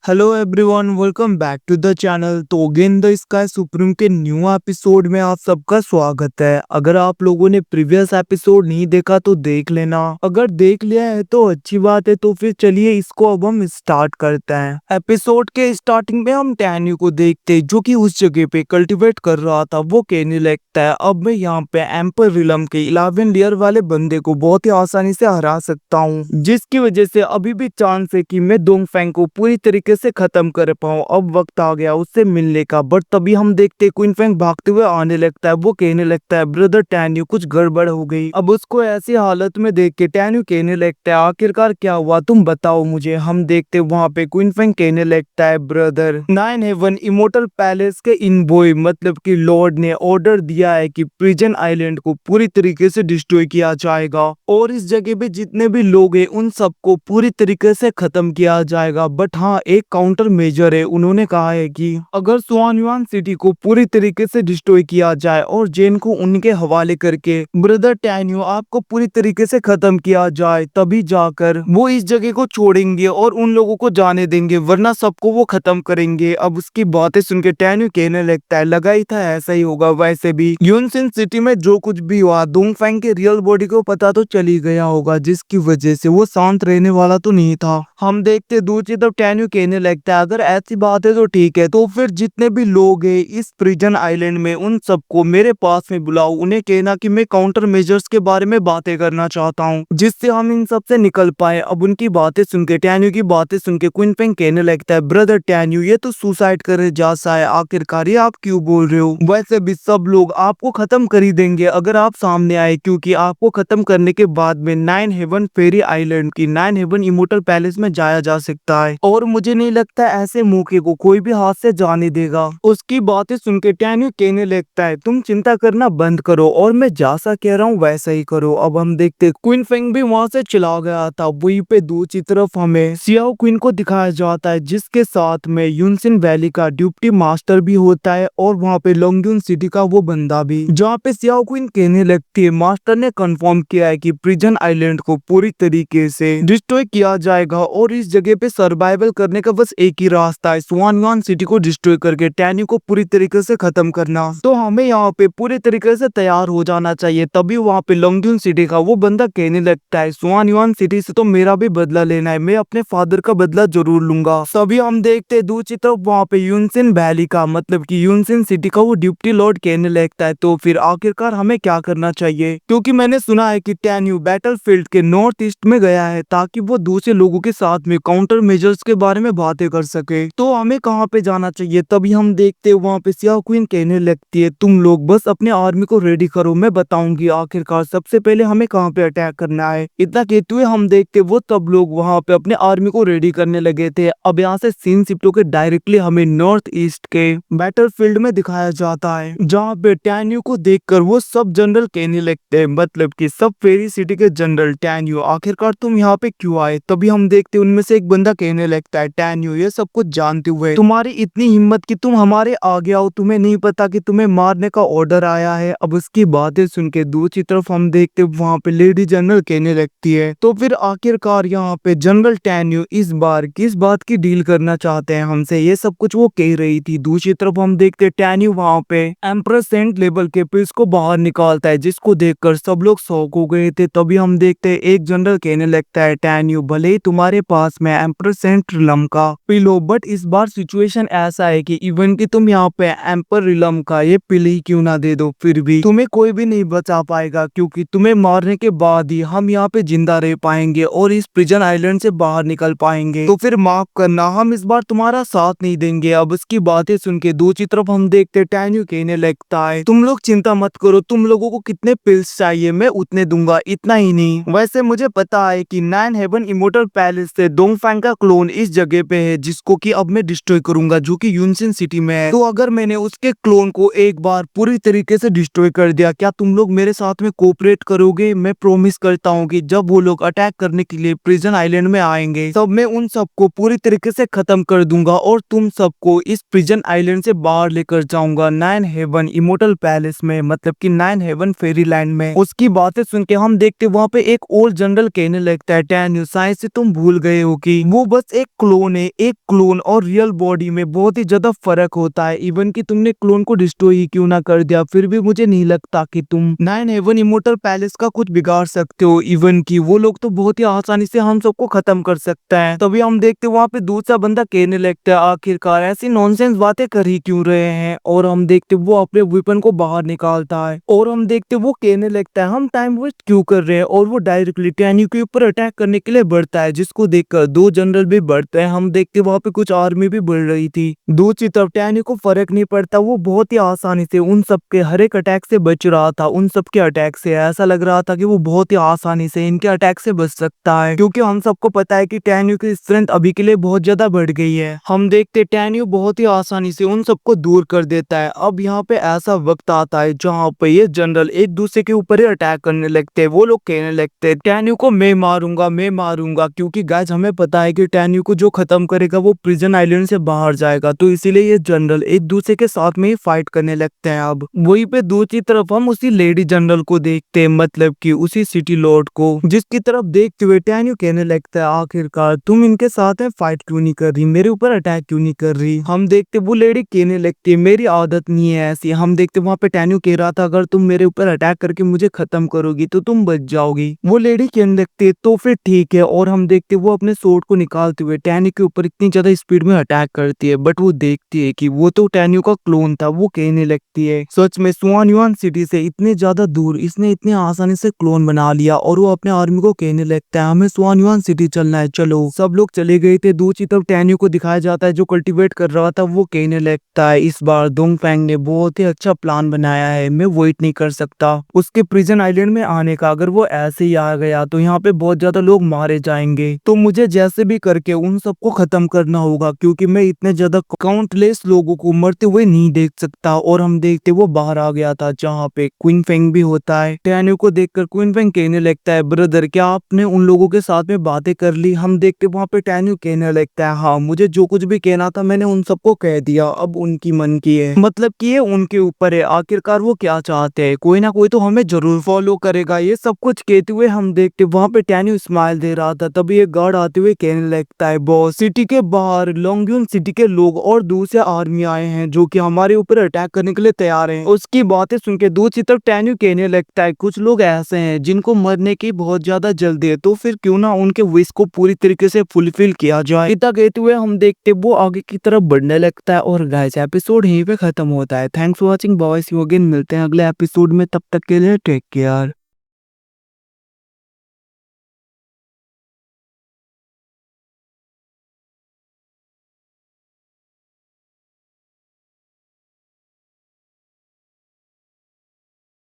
Hello everyone, welcome back to the channel. तो again the sky supreme के new episode में आप सबका स्वागत है। अगर आप लोगों ने प्रीवियस एपिसोड नहीं देखा तो देख लेना, अगर देख लिया है तो अच्छी बात है। तो फिर चलिए इसको अब हम स्टार्ट करते हैं। एपिसोड के स्टार्टिंग में हम टैन्यू को देखते जो कि उस जगह पे कल्टीवेट कर रहा था, वो कहने लगता है अब मैं यहाँ पे एम्पर रिलम के 11 लेयर वाले बंदे को बहुत ही आसानी से हरा सकता हूँ, जिसकी वजह से अभी भी चांस है कि मैं दोंगफेंग को पूरी तरीके से खत्म कर पाऊं। अब वक्त आ गया उससे मिलने का। बट तभी हम देखते क्वीन फेंग भागते हुए आने लगता है। वो कहने लगता है ब्रदर टैन्यू, कुछ गड़बड़ हो गई। अब उसको ऐसी हालत में देख के टैन्यू कहने लगता है आखिरकार क्या हुआ, तुम बताओ मुझे। हम देखते वहां पे क्वीन फेंग कहने लगता है ब्रदर, 9 हेवन इमोर्टल पैलेस के इनबॉय मतलब कि लॉर्ड ने ऑर्डर दिया है कि प्रिजन आइलैंड को पूरी तरीके से डिस्ट्रॉय किया जाएगा और इस जगह पे जितने भी लोग हैं उन सबको पूरी तरीके से खत्म किया जाएगा। बट हाँ, एक काउंटर मेजर है। उन्होंने कहा है कि अगर सुआनयुआन सिटी को पूरी तरीके से डिस्ट्रॉय किया जाए और जेन को उनके हवाले करके ब्रदर टैन्यू आपको पूरी तरीके से खत्म किया जाए, तभी जाकर वो इस जगह को छोड़ेंगे और उन लोगों को जाने देंगे, वरना सबको वो खत्म करेंगे। अब उसकी बातें सुन के टैन्यू कहने लगता है लगा ही था ऐसा ही होगा। वैसे भी यूनसिन सिटी में जो कुछ भी हुआ दोंगफेंग के रियल बॉडी को पता तो चल ही गया होगा, जिसकी वजह से वो शांत रहने वाला तो नहीं था। हम देखते दूसरी तरफ टैन्यू कहने लगता है अगर ऐसी बात है तो ठीक है, तो फिर जितने भी लोग हैं इस प्रिजन आइलैंड में उन सबको मेरे पास में बुलाओ। उन्हें कहना कि मैं काउंटर मेजर्स के बारे में बातें करना चाहता हूँ, जिससे हम इन सब से निकल पाए। अब उनकी बातें सुन के टैन्यू की बातें सुन के क्वीन फेंग कहने लगता है ब्रदर टैन्यू, ये तो सुसाइड करने जैसा है। आखिरकार ये आप क्यों बोल रहे हो? वैसे भी सब लोग आपको खत्म कर ही देंगे अगर आप सामने आए, क्योंकि आपको खत्म करने के बाद में 9 हेवन फेरी आइलैंड की 9 हेवन इमोर्टल पैलेस में जाया जा सकता है और मुझे नहीं लगता ऐसे मौके को कोई भी हाथ से जाने देगा। उसकी बातें सुन के टैन्यू कहने लगता है तुम चिंता करना बंद करो और मैं जैसा कह रहा हूँ वैसा ही करो। अब हम देखते क्वीन फेंग भी वहां से चला गया था। वहीं पे दूसरी तरफ हमें सियाओ क्वीन को दिखाया जाता है, जिसके साथ में यूनसिन वैली का डिप्टी मास्टर भी होता है और वहाँ पे लोंगयून सिटी का वो बंदा भी, जहाँ पे सियाओ क्वीन कहने लगती है मास्टर ने कंफर्म किया है कि प्रिजन आइलैंड को पूरी तरीके से डिस्ट्रॉय किया जाएगा और इस जगह पे सर्वाइवल करने का बस एक ही रास्ता है, सुआनयुआन सिटी को डिस्ट्रॉय करके टैन्यू को पूरी तरीके से खत्म करना। तो हमें यहाँ पे पूरी तरीके से तैयार हो जाना चाहिए। तभी वहाँ पे लोंगयून सिटी का वो बंदा कहने लगता है सुआनयुआन सिटी से तो मेरा भी बदला लेना है, मैं अपने फादर का बदला जरूर लूंगा। तभी हम देखते दूसरी तरफ वहाँ पे यूनसिन वैली का मतलब की यूनसिन सिटी का वो डिप्टी लॉर्ड कहने लगता है तो फिर आखिरकार हमें क्या करना चाहिए, क्योंकि मैंने सुना है कि टैन्यू बैटलफील्ड के नॉर्थ ईस्ट में गया है ताकि वो दूसरे लोगों के साथ में काउंटर मेजर्स के बारे में बातें कर सके। तो हमें कहाँ पे जाना चाहिए? तभी हम देखते वहाँ पे सियाओ क्वीन कहने लगती है तुम लोग बस अपने आर्मी को रेडी करो, मैं बताऊंगी आखिरकार सबसे पहले हमें कहाँ पे अटैक करना है। इतना कहते हुए हम देखते वो तब लोग वहाँ पे अपने आर्मी को रेडी करने लगे थे। अब यहाँ से सीन शिफ्ट होकर डायरेक्टली हमें नॉर्थ ईस्ट के बैटलफील्ड में दिखाया जाता है, जहाँ पे टैन्यू को देखकर वो सब जनरल कहने लगते हैं मतलब कि सब फेरी सिटी के जनरल टैन्यू आखिरकार तुम यहाँ पे क्यों आए? तभी हम देखते उनमें से एक बंदा कहने लगता है टैन्यू, ये सब कुछ जानते हुए तुम्हारी इतनी हिम्मत कि तुम हमारे आगे आओ, तुम्हें नहीं पता कि तुम्हें मारने का ऑर्डर आया है। अब उसकी बातें सुन के दूसरी तरफ हम देखते वहाँ पे लेडी जनरल कहने लगती है तो फिर आखिरकार यहाँ पे जनरल टैन्यू इस बार किस बात की डील करना चाहते हैं हमसे, ये सब कुछ वो कह रही थी। दूसरी तरफ हम देखते टैन्यू वहाँ पे एम्परर सेंट लेवल के पिल्स को बाहर निकालता है, जिसको देखकर सब लोग शॉक हो गए थे। तभी हम देखते एक जनरल कहने लगता है टैन्यू, भले ही तुम्हारे पास में एम्परर सेंट रिलम का पिलो, बट इस बार सिचुएशन ऐसा है कि इवन कि तुम यहाँ पे एम्पर रिलम का ये पिल ही क्यों ना दे दो, फिर भी तुम्हें कोई भी नहीं बचा पाएगा, क्योंकि तुम्हें मारने के बाद ही हम यहाँ पे जिंदा रह पाएंगे और इस प्रिजन आइलैंड से बाहर निकल पाएंगे। तो फिर माफ करना, हम इस बार तुम्हारा साथ नहीं देंगे। अब उसकी बातें सुन के दूसरी तरफ हम देखते टैन्यू कहने लगता है तुम लोग चिंता मत करो, तुम लोगों को कितने पिल्स चाहिए मैं उतने दूंगा। इतना ही नहीं, वैसे मुझे पता है कि 9 हेवन इमोर्टल पैलेस से दोंगफेंग का क्लोन इस जगह पे है, जिसको कि अब मैं डिस्ट्रॉय करूंगा, जो कि यूनसिन सिटी में है। तो अगर मैंने उसके क्लोन को एक बार पूरी तरीके से डिस्ट्रॉय कर दिया, क्या तुम लोग मेरे साथ में कोऑपरेट करोगे? मैं प्रॉमिस करता हूँ कि जब वो लोग अटैक करने के लिए प्रिजन आइलैंड में आएंगे तब मैं उन सबको पूरी तरीके से खत्म कर दूंगा और तुम सबको इस प्रिजन आइलैंड से बाहर लेकर जाऊंगा 9 हेवन इमोर्टल पैलेस में, मतलब कि 9 हेवन फेरीलैंड में। उसकी बातें सुन के हम देखते वहाँ पे एक और जनरल कहने लगता है टैन्यू, शायद से तुम भूल गए हो कि वो बस एक क्लोन में एक क्लोन और रियल बॉडी में बहुत ही ज्यादा फर्क होता है। इवन कि तुमने क्लोन को डिस्ट्रॉय ही क्यों ना कर दिया, फिर भी मुझे नहीं लगता कि तुम नाइन हेवन इमोर्टल पैलेस का कुछ बिगाड़ सकते हो। इवन कि वो लोग तो बहुत ही आसानी से हम सबको खत्म कर सकते हैं। तभी हम देखते वहां पे दूसरा बंदा कहने लगता है आखिरकार ऐसी नॉनसेंस बातें कर ही क्यों रहे हैं, और हम देखते वो अपने वेपन को बाहर निकालता है और हम देखते वो कहने लगता है हम टाइम वेस्ट क्यों कर रहे हैं, और वो डायरेक्टली टैन्यू के ऊपर अटैक करने के लिए बढ़ता है, जिसको देखकर दो जनरल भी बढ़ते हैं। हम देखते वहां पे कुछ आर्मी भी बढ़ रही थी। दूसरी तरफ टैन्यू को फर्क नहीं पड़ता, वो बहुत ही आसानी से उन सबके हर एक अटैक से बच रहा था। उन सबके अटैक से ऐसा लग रहा था कि वो बहुत ही आसानी से इनके अटैक से बच सकता है, क्योंकि हम सबको पता है कि टैन्यू की स्ट्रेंथ अभी के लिए बहुत ज्यादा बढ़ गई है। हम देखते टैन्यू बहुत ही आसानी से उन सबको दूर कर देता है। अब यहाँ पे ऐसा वक्त आता है जहाँ पे ये जनरल एक दूसरे के ऊपर ही अटैक करने लगते हैं। वो लोग कहने लगते हैं टैन्यू को मैं मारूंगा, क्योंकि गाइस हमें पता है कि टैन्यू को जो खत्म करेगा वो प्रिजन आइलैंड से बाहर जाएगा, तो इसीलिए ये जनरल एक दूसरे के साथ में ही फाइट करने लगते हैं। अब वहीं पे दूसरी तरफ हम उसी लेडी जनरल को देखते हैं, मतलब कि उसी सिटी लॉर्ड को, जिसकी तरफ देखते हुए टैन्यू कहने लगता है आखिरकार तुम इनके साथ में फाइट क्यों नहीं कर रही, मेरे ऊपर अटैक क्यों नहीं कर रही। हम देखते वो लेडी कहने लगती है मेरी आदत नहीं है ऐसी। हम देखते वहां पे टैन्यू कह रहा था अगर तुम मेरे ऊपर अटैक करके मुझे खत्म करोगी तो तुम बच जाओगी। वो लेडी कहने लगती है तो फिर ठीक है, और हम देखते वो अपने सोर्ड को निकालते हुए टैन्यू के ऊपर इतनी ज्यादा स्पीड में अटैक करती है, बट वो देखती है कि वो तो टैन्यू का क्लोन था। वो कहने लगती है सच में सुआन युआन सिटी से इतने ज्यादा दूर इसने इतनी आसानी से क्लोन बना लिया, और वो अपने आर्मी को कहने लगता है हमें सुआन युआन सिटी चलना है, चलो। सब लोग चले गए थे। दूसरी तरफ टैन्यू को दिखाया जाता है जो कल्टीवेट कर रहा था। वो कहने लगता है इस बार दोंगफेंग ने बहुत ही अच्छा प्लान बनाया है, मैं वेट नहीं कर सकता उसके प्रिजन आइलैंड में आने का। अगर वो ऐसे ही आ गया तो यहाँ पे बहुत ज्यादा लोग मारे जाएंगे, तो मुझे जैसे भी करके उन सबको खत्म करना होगा, क्योंकि मैं इतने ज्यादा काउंटलेस लोगों को मरते हुए नहीं देख सकता। और हम देखते वो बाहर आ गया था जहाँ पे क्वीन फेंग भी होता है। टैन्यू को देखकर क्वीन फेंग कहने लगता है ब्रदर क्या आपने उन लोगों के साथ में बातें कर ली। हम देखते वहाँ पे टैन्यू कहने लगता है हाँ मुझे जो कुछ भी कहना था मैंने उन सबको कह दिया, अब उनकी मन की है, मतलब कि ये उनके ऊपर है आखिरकार वो क्या चाहते हैं, कोई ना कोई तो हमें जरूर फॉलो करेगा। ये सब कुछ कहते हुए हम देखते वहाँ पे टैन्यू स्माइल दे रहा था। तभी एक गार्ड आते हुए कहने लगता है बॉस सिटी के बाहर लॉन्गयून सिटी के लोग और दूसरे आर्मी आए हैं जो कि हमारे ऊपर अटैक करने के लिए तैयार हैं। उसकी बातें सुन के दूसरी तरफ टैन्यू कहने लगता है कुछ लोग ऐसे हैं जिनको मरने की बहुत ज्यादा जल्दी है, तो फिर क्यों ना उनके विश को पूरी तरीके से फुलफिल किया जाए। इतना कहते हुए हम देखते वो आगे की तरफ बढ़ने लगता है। और गाइस एपिसोड यहीं पे खत्म होता है। Thanks for watching boys, you again मिलते हैं अगले एपिसोड में, तब तक के लिए टेक केयर।